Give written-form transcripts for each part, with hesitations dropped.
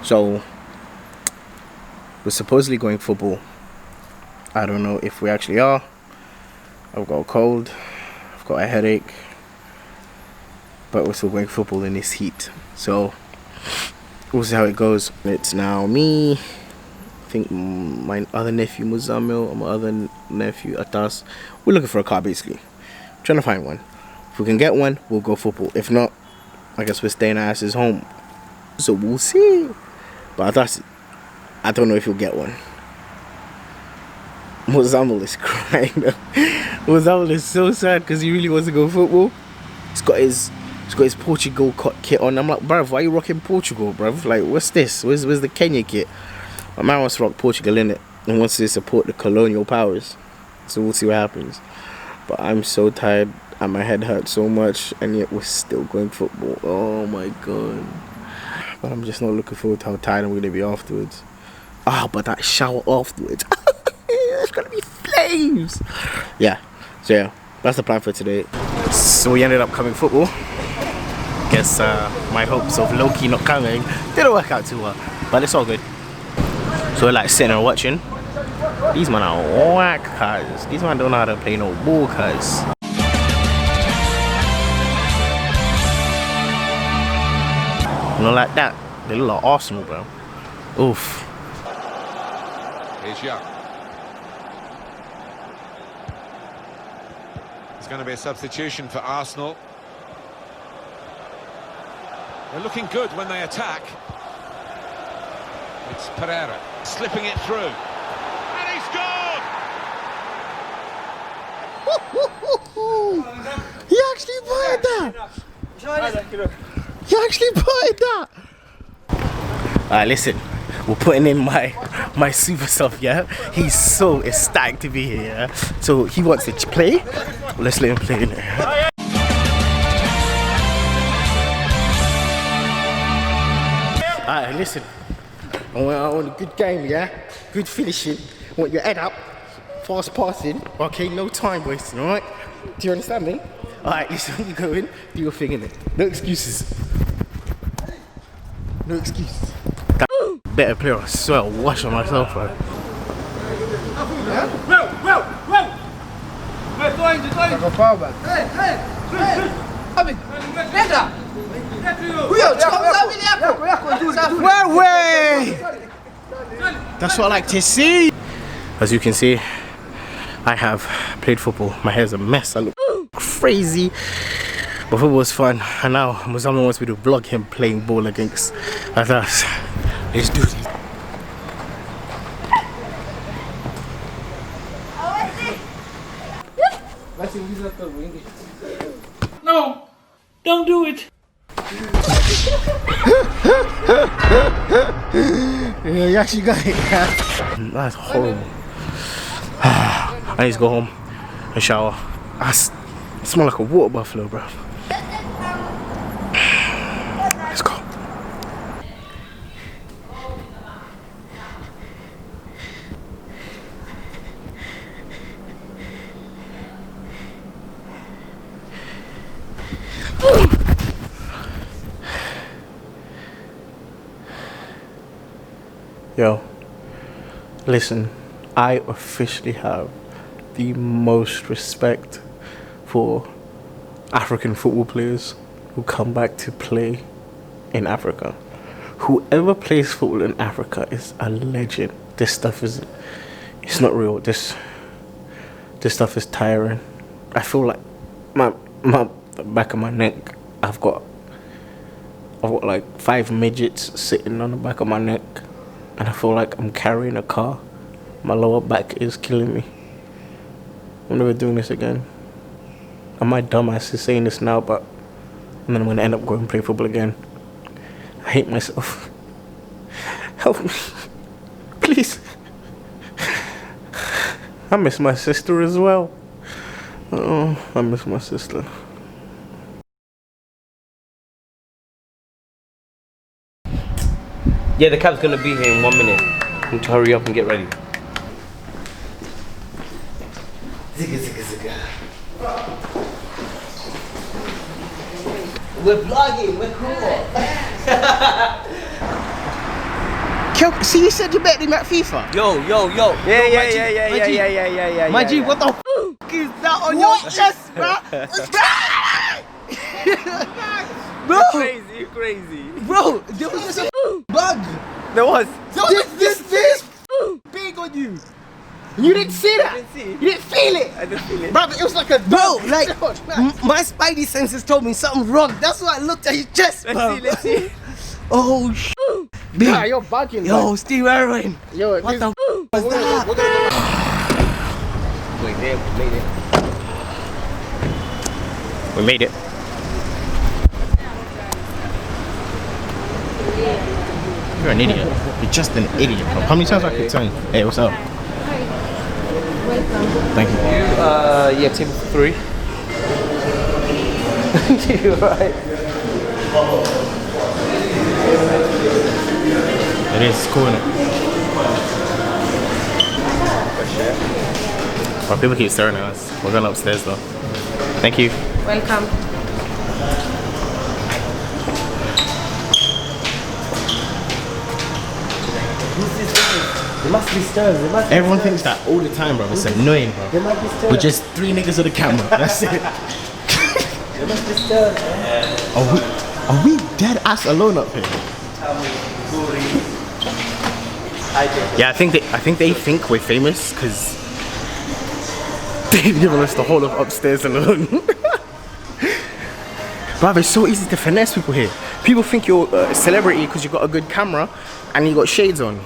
So we're supposedly going football. I don't know if we actually are. I've got a cold, I've got a headache, but we're still going football in this heat. So we'll see how it goes. It's now me, I think my other nephew Muzamil, and my other nephew Atas. We're looking for a car basically. I'm trying to find one. If we can get one, we'll go football. If not, I guess we're staying our asses home. So we'll see. But Atas, I don't know if you'll get one. Muzamil is crying though. Muzamil is so sad because he really wants to go football. He's got his Portugal kit on. I'm like, bruv, why are you rocking Portugal, bruv? Like, what's this? Where's the Kenya kit? My man wants to rock Portugal in it and wants to support the colonial powers. So we'll see what happens. But I'm so tired and my head hurts so much, and yet we're still going football. Oh my god. But I'm just not looking forward to how tired I'm gonna be afterwards. But that shower afterwards. It's gonna be flames. Yeah. So yeah, that's the plan for today. So we ended up coming football. Guess my hopes of Loki not coming didn't work out too well, but it's all good. So we're like sitting and watching. These men are whack, cuz. These men don't know how to play no ball, cuz. Not like that. They look like Arsenal, bro. Oof. Here's Young. It's going to be a substitution for Arsenal. They're looking good when they attack. It's Pereira slipping it through. And he scored! He actually bought that! He actually bought that! Alright, listen. We're putting in my super self, yeah? He's so ecstatic to be here, yeah? So he wants to play. Let's let him play in there. Alright, listen. I want a good game, yeah? Good finishing. I want your head up. Fast passing. Okay, no time wasting, alright? Do you understand me? Alright, listen, when you go in, do your thing in it. No excuses. No excuses. Better player, I swear, I'll wash on myself, bro. That's what I like to see. As you can see, I have played football. My hair's a mess. I look crazy. But football was fun. And now Muzamil wants me to vlog him playing ball against us. Let's do this. No, don't do it. Yeah, you actually got it. That's horrible. I need to go home and shower. I smell like a water buffalo, bro. Let's go. Yo, listen, I officially have the most respect for African football players who come back to play in Africa. Whoever plays football in Africa is a legend. This stuff is, it's not real. This stuff is tiring. I feel like my back of my neck, I've got like 5 midgets sitting on the back of my neck. And I feel like I'm carrying a car. My lower back is killing me. I'm never doing this again. And my dumbass is saying this now, but and then I'm gonna end up going and play football again. I hate myself. Help me. Please. I miss my sister as well. Oh, I miss my sister. Yeah, the cab's gonna be here in 1 minute. You need to hurry up and get ready. Zigga, zigga, zigga. We're vlogging, we're cool. See, you said you bet him at FIFA. Yo. Yeah. My G, what the f is that on your chest, bro? Bro, You crazy. bro, there was just a bug. There was. This big on you. You didn't see that. You didn't feel it. I didn't feel it. Bro, it was like a bro, like my spidey senses told me something wrong. That's why I looked at his chest. Let's see. Oh sh. Nah, you're bugging. Yo, Steve Irwin. Yo, What the f was that? Wait, there, we made it. We made it. You're an idiot. You're just an idiot, bro. How many times I keep telling you? Hey, what's up? Welcome. Thank you. Yeah, table for 3. You right? It is cool, innit? Well, people keep staring at us. We're going upstairs though. Thank you. Welcome. There must be stairs. Everyone thinks that all the time, bro. It's annoying, bro. There must be stairs. We're just 3 niggas with a camera. That's it. There must be stairs. Are we dead ass alone up here? Yeah, I think they think we're famous because they've given us the whole of upstairs alone. Bruv, it's so easy to finesse people here. People think you're a celebrity because you've got a good camera and you got shades on.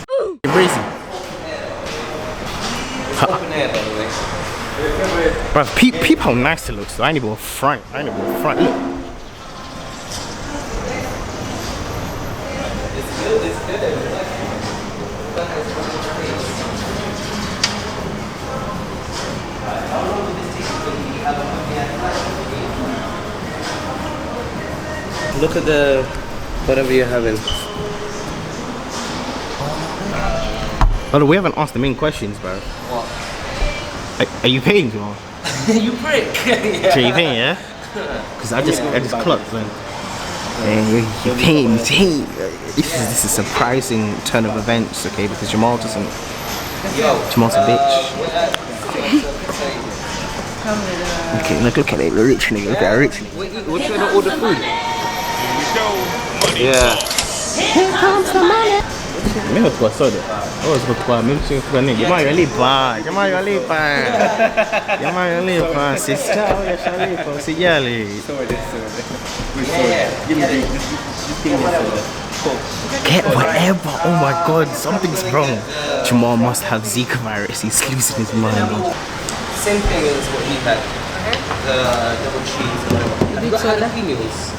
You're crazy. Open air, by the way. Bruv, peep how nice it looks. So I ain't even front. Look. Look at the whatever you're having. Oh, we haven't asked the main questions, bro. What? Are you paying, Jamal? You prick. Yeah. So you paying, yeah? Because I just clocked, man. You're paying. This is a surprising turn of events, okay? Because Jamal's a bitch. Okay, look at it, rich nigga. Look at that rich nigga. What should I order food? Yeah. Here comes the money. Mejor tu soda. Oh, es kwa mimi sio kwa nini? Jamaa yalipa. Sister, oya shalipa, usijali. Get whatever. Oh my god, something's wrong. Jamal must have Zika virus. He's losing his mind. Same thing as what he had. The double cheese or whatever. I've got jalapenos.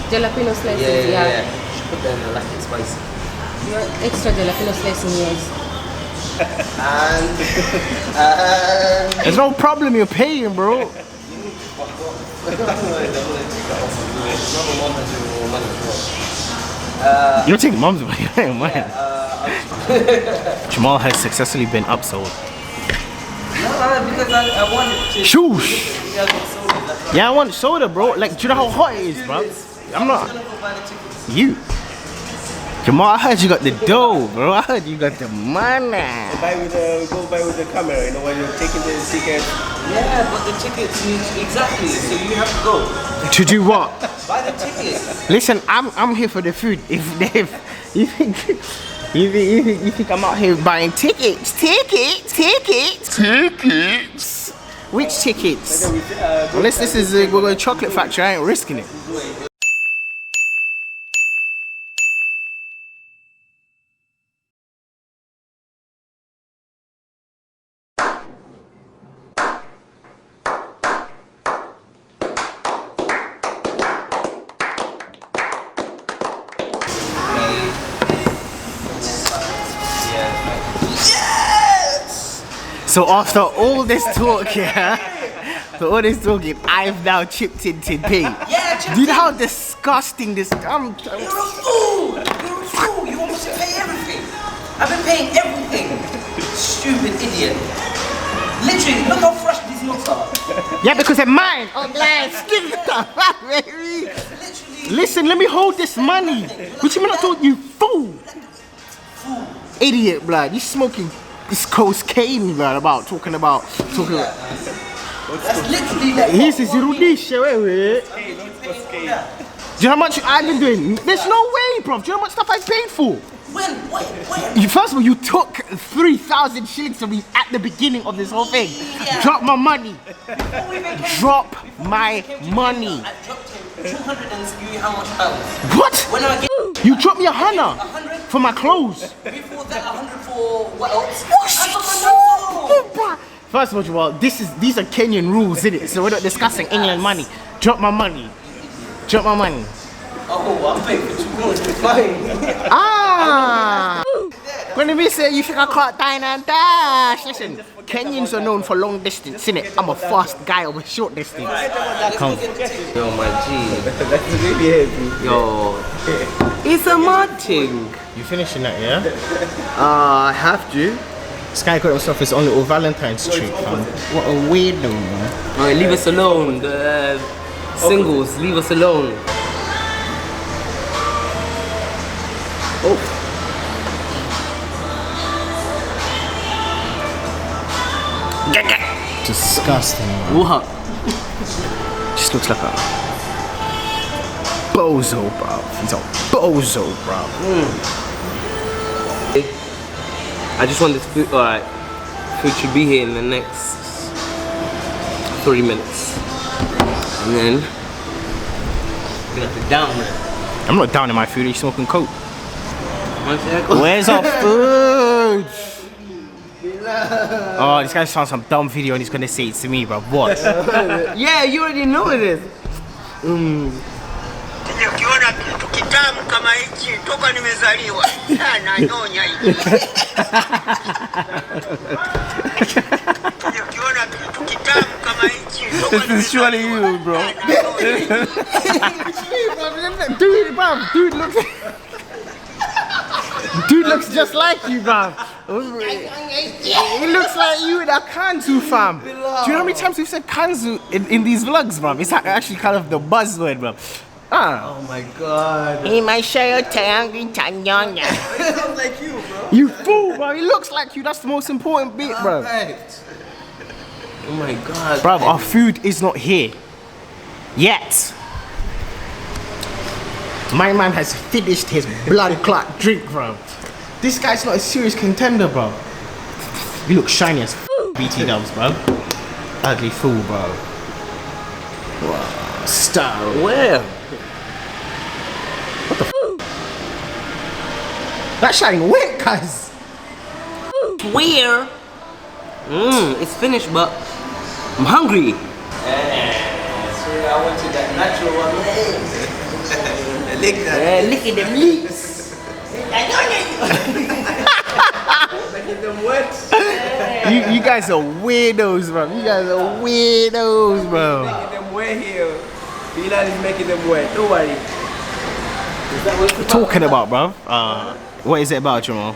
Jalapeno slices, Yeah. Should put them like it's spicy. You want extra jalapeno slice in yours. And There's no problem, you're paying, bro. You're taking mom's money, I ain't mine. Jamal has successfully been upsold. because I wanted to. Shoosh! Yeah, I want soda, bro. Like, do you know how hot it is, bro? I'm not. You. Jamal, I heard you got the dough, bro. I heard you got the money. Go buy with the camera, you know, when you're taking the ticket. Yeah, but the tickets, exactly. So you have to go. To do what? Buy the ticket. Listen, I'm here for the food. If you think I'm out here buying tickets? Which tickets? Unless this is we're going to chocolate factory, I ain't risking it. So after all this talk, I've now chipped in to pay. Yeah, do you know how disgusting this? You're a fool! You're a fool! You want me to pay everything? I've been paying everything. Stupid idiot. Literally, look how fresh these nuts are. Yeah, because they're mine. Oh, Listen, let me hold this money. What you mean I told you, fool? idiot, blood. You smoking this cocaine, blood. Talking about. That's literally like. This is Rudisha, wait. Do you know how much I've been doing? There's no way, bro. Do you know how much stuff I paid for? When? First of all, you took 3,000 shillings from me at the beginning of this whole thing. Yeah. Drop my money. Drop my money. I dropped him 200 and you how much pounds? What? When I get You dropped me 100 100 for my clothes. before that 100 for what else? Oh, shit. First of all, these are Kenyan rules, isn't it? So we're not discussing England money. Drop my money. Drop my money. Oh, I'm paying for 200. Fine. Ah! When we say you should have caught dine and dash, listen, Kenyans are known for long distance, innit? I'm a fast guy over short distance. Come. Yo, my G. That's really heavy. Yo. It's a mad thing. You finishing that, yeah? I have to. Sky got himself his own little Valentine's treat, fam. What a weirdo, man. Alright, leave us alone. The singles, leave us alone. Oh. Disgusting, man. What? Just looks like a bozo, bro. He's a bozo, bro. I just want this food. Alright. Food should be here in the next 3 minutes. And then we're gonna have to down it. I'm not down in my food, he's smoking coke. One sec. Where's our food? Oh, this guy found some dumb video and he's gonna say it to me, bro. What? Yeah, you already know it is. Ukiona kitu kitamu kama hichi toka nimezaliwa sana nyonya hivi. Ukiona kitu kitamu kama hichi toka This is surely you, bro. Dude looks just like you, bro. He looks like you in a Kanzu, fam. Do you know how many times we've said Kanzu in these vlogs, bro? It's actually kind of the buzzword, bro. Oh my god. He might share your tongue in Tanyonya. It sounds like you, bro. You fool, bro. He looks like you. That's the most important bit, bro. Perfect. Oh my god. Bro, our food is not here. Yet. My man has finished his blood clot drink, bro. This guy's not a serious contender, bro. You look shiny as BT dubs, bro. Ugly fool, bro. Wow. Star. Where? That shining wet, cuz. Where? It's finished, but I'm hungry. I wanted that natural one. Lick that. Yeah, look at them lips. Making them wet. You guys are weirdos, bro. You guys are weirdos, bro. Making them wet here. Bilal is making them wet. Don't worry. Is that what it's Talking about, bro. What is it about, Jamal?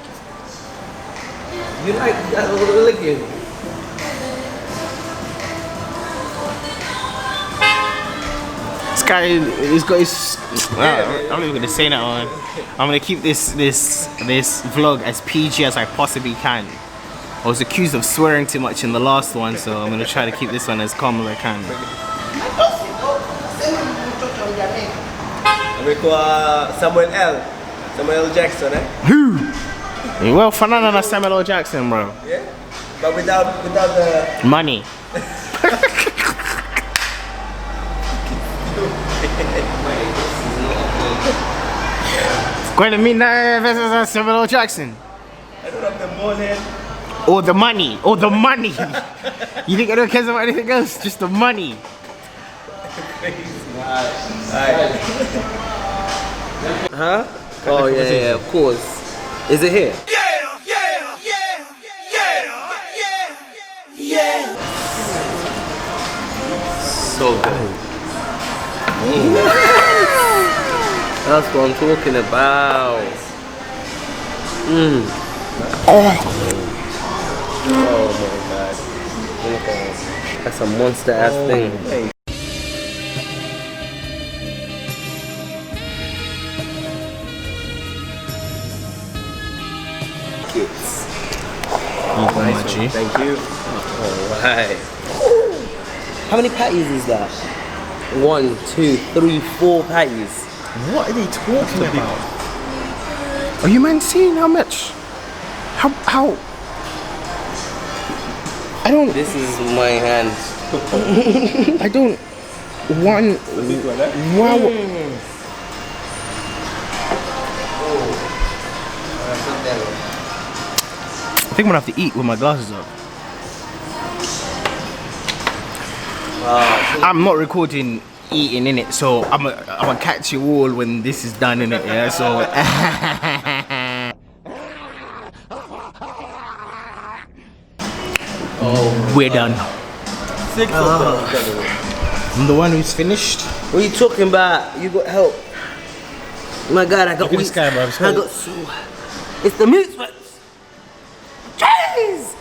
You like that licking? This guy, he's got his. I'm not even gonna say that one. I'm gonna keep this vlog as PG as I possibly can. I was accused of swearing too much in the last one, so I'm gonna try to keep this one as calm as I can. Amekuwa Samuel L. Jackson, eh? Who? Well, Fernando and Samuel L. Jackson, bro. Yeah? But without the... Money. Going to meet versus Samuel L. Jackson. I don't have the ball head. Or the money. Or the money. You think I don't care about anything else? Just the money. Huh? Oh yeah, of course. Is it here? So good. That's what I'm talking about. Oh my god. That's a monster ass thing. buckets. Nice one, Thank you. Alright. How many patties is that? 1, 2, 3, 4 patties. What are they talking about? Are you man seeing how much? How? I don't. This is my hand. I don't. One. Wow. I think I'm gonna have to eat with my glasses up. I'm not recording eating in it, so I'm gonna catch you all when this is done in it. Yeah, so. We're done. 6 of them. I'm the one who's finished. What are you talking about? You got help. My God, I got Look at this guy, bro. I got so. It's the meat sweats. Cheese!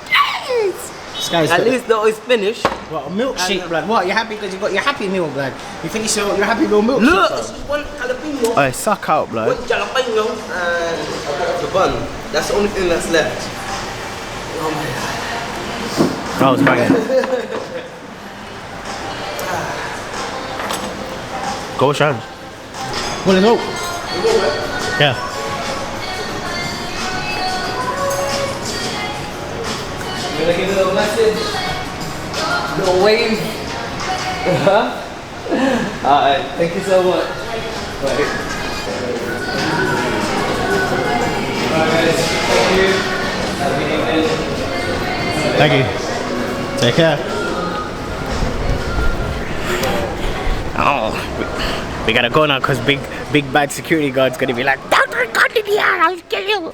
Cheese! This guy's At least though it's finished. what, a milkshake, blood. What? You're happy because you got your happy meal, blood. You think you're happy meal milkshake? Look, Bro? it's just one jalapeno. Alright, suck out, blood. One jalapeno and I got the bun. That's the only thing that's left. Oh my God. That was banging. Go, Sean. Wanna go? Yeah. You gonna give a little message? Little wave? Alright, thank you so much. Alright guys, thank you. Have a good evening. Thank you. Take care. Oh, we gotta go now because big bad security guard's gonna be like, "Don't record in here, I'll kill you."